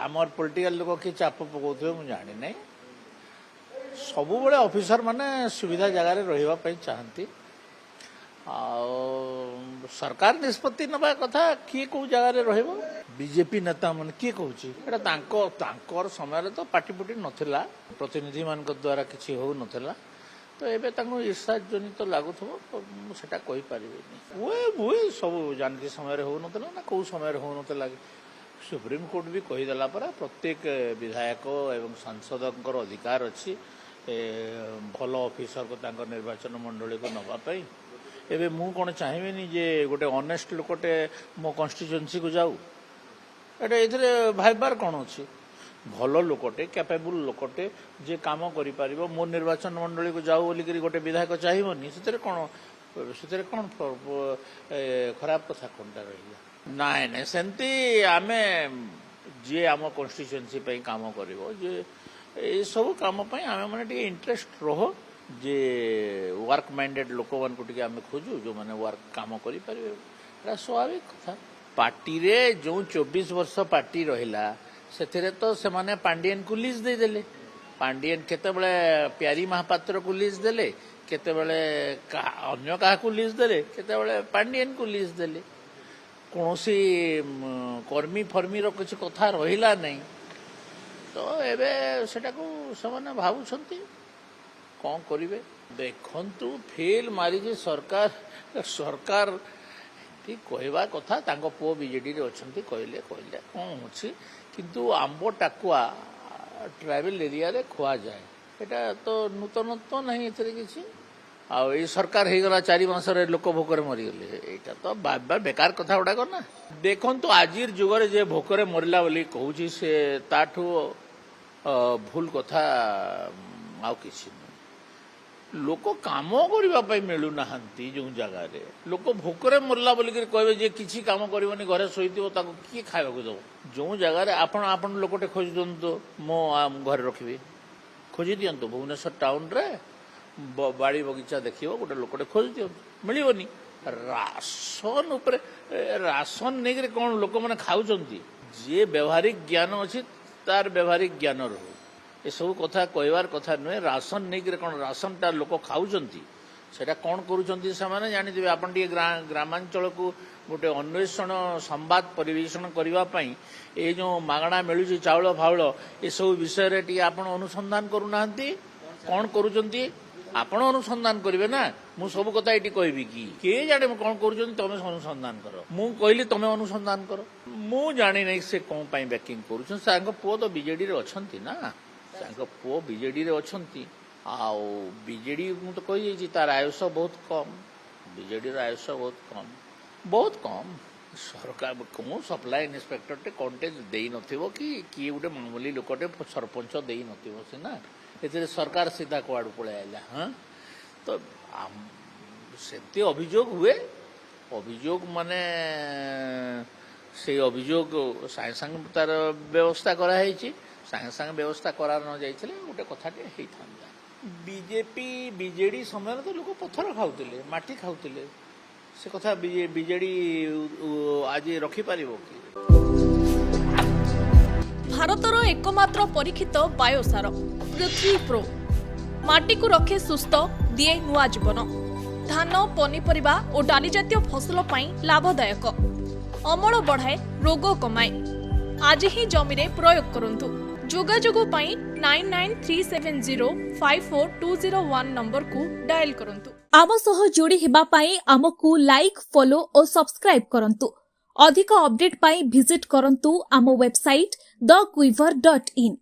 आमर पॉलिटिकल लोक कि चाप पकाउथिबे मु जानि नै सबु बळे ऑफिसर माने सुविधा जगह रे रहिबा पई चाहंती आ सरकार निष्पत्ति नबा कथा किए को जगह रे रहइबो बीजेपी नेता मन किए कहूची एटा तांकर समय रे तो पार्टी पुटी नथिला प्रतिनिधि मान द्वारा किछि हो नथिला तो एबे तांको ईर्षा जनित तो लागुथबो मु सेटा कहि परिबेनी ओए सब जानकी समय रे हो नथिला ना को समय रे हो नथिला सुप्रीम कोर्ट भी कहीदेला परा प्रत्येक विधायक एवं सांसदकर अधिकार अच्छी भल ऑफिसर को तांकर निर्वाचन मंडली को नवापाई एबे मु कौन चाहिए जे गोटे ऑनेस्ट लोकटे मो कन्स्टिट्युएंसी को जाऊ एटा एथरे भाइबार कौन अच्छी भल लोकटे कैपेबल लोकटे जे काम करि परिबो मो निर्वाचन मंडली को जाऊ बोली गोटे विधायक चाहिए से कौन खराब कथा कोनटा रहिला नाई नाई सेमती आमे जे आम कन्स्टिट्युएंसी काम करिवो जे ए सब काम आमे माने टिके इंटरेस्ट रहो जे वर्क माइंडेड लोक मान को टिके आमे खोजू जो माने वर्क काम करि परिबे एटा स्वाभाविक कथा पार्टी रे जो 24 वर्ष पार्टी रहिला सेथिरे तो से माने पांडियन को लीज दे देले पांडियन केते बेले प्यारी महापात्र को लीज देले केते बेले अन्य काहा को लीज देले केते बेले पांडियन को लीज देले कौनसी कर्मी फर्मी किसी कथा रहिला नहीं तो एबे सेटा को समान भावुछंती कौन करिवे देखंतु फेल मारी जे सरकार ठीक कहवा कथा तांको पो बीजेडी रे अछंती कहले कौन अछि किंतु आंबो टाकुआ ट्राइबल एरिया रे खोआ जाए एटा तो नूतनत्व नहीं एथरे किछि आ सरकार हो गला 4 मास लोक भोकर मरीगले यहाँ तो बार बेकार कथा गुड़ाक ना देखु तो आज जुगर जे भोकर मरला बोली कहूँ से ताठू भूल कथा आउ किसी लोक काम करने मिलू ना जो जगह रे लोक भोकर मरला बोलिक कहे जे किसी काम करनी घरे शोथो किए खावा दब जो जगह आपण लोकटे खोज दिंतु मो घर रखी खोजी दिंतु भुवनेश्वर टाउन रे बाड़ी बगीचा देखियो गोटे लोकटे खोज दियो मिलबनी राशन उपरे राशन नहीं कौन लोक मैंने खाऊंती जे व्यवहारिक ज्ञान अच्छी तार व्यवहारिक ज्ञान रो ये सब कथा कहबार कथा नुहे राशन नहीं कौन राशन टा लोक खाऊंती सेटा कौन करुँच से जानी आपन टे ग्रामांचल को गोटे अन्वेषण संवाद परिवेषण करने ये जो मागणा मिलूँ चाउल फाउल ये सब विषय टी आप अनुसंधान करूना कौन करुँच आपण अनुसंधान करेंगे ना मु सब कथा ये कहबी कि किए जाने कौन कर तुम अनुसंधान कर मु कहली तुम अनुसंधान कर मु जानी नहीं से कौन पाई बैकिंग कर पुओ तो बीजेडी रे अछंती ना पुओ बीजेडी रे अछंती आउ बीजेडी मु तो कही तार आयुष बहुत कम बीजेडी आयुष बहुत कम सरकार कौन सप्लाई इन्स्पेक्टर टे कंटेज दे नथिबो कि किए गोटे मामूली लोकटे सरपंच दे नथिबो सिना एते सरकार सीधा कुआड़ पड़े आइला हाँ तो से अभियोग हुए अभियोग माने से अभियोग सागे सागे तार व्यवस्था कराई सागे सागे व्यवस्था करा न जाइथिले गोटे कथाटे होता बीजेपी बीजेडी समय तो लोक पथर खाऊले माटी खाऊले से कथा बीजेडी आज रखिपार कि भारतर एकमात्र परीक्षित बायोसार पृथ्वी प्रो माटी को रखे सुस्थ दिए नुआ जीवन धान पनीपरिबा और डाली जातीय फसल पाई लाभदायक अमल बढ़ाए रोग कमाए आज ही जमीरे प्रयोग करंतु जोगाजोग पाई 9937054201 नंबर को डायल करंतु आम सह जोड़ी हेबा पाई आमको लाइक फॉलो और सब्सक्राइब करंतु अधिक अपडेट पाई विजिट करंतु आम वेबसाइट thequiver.in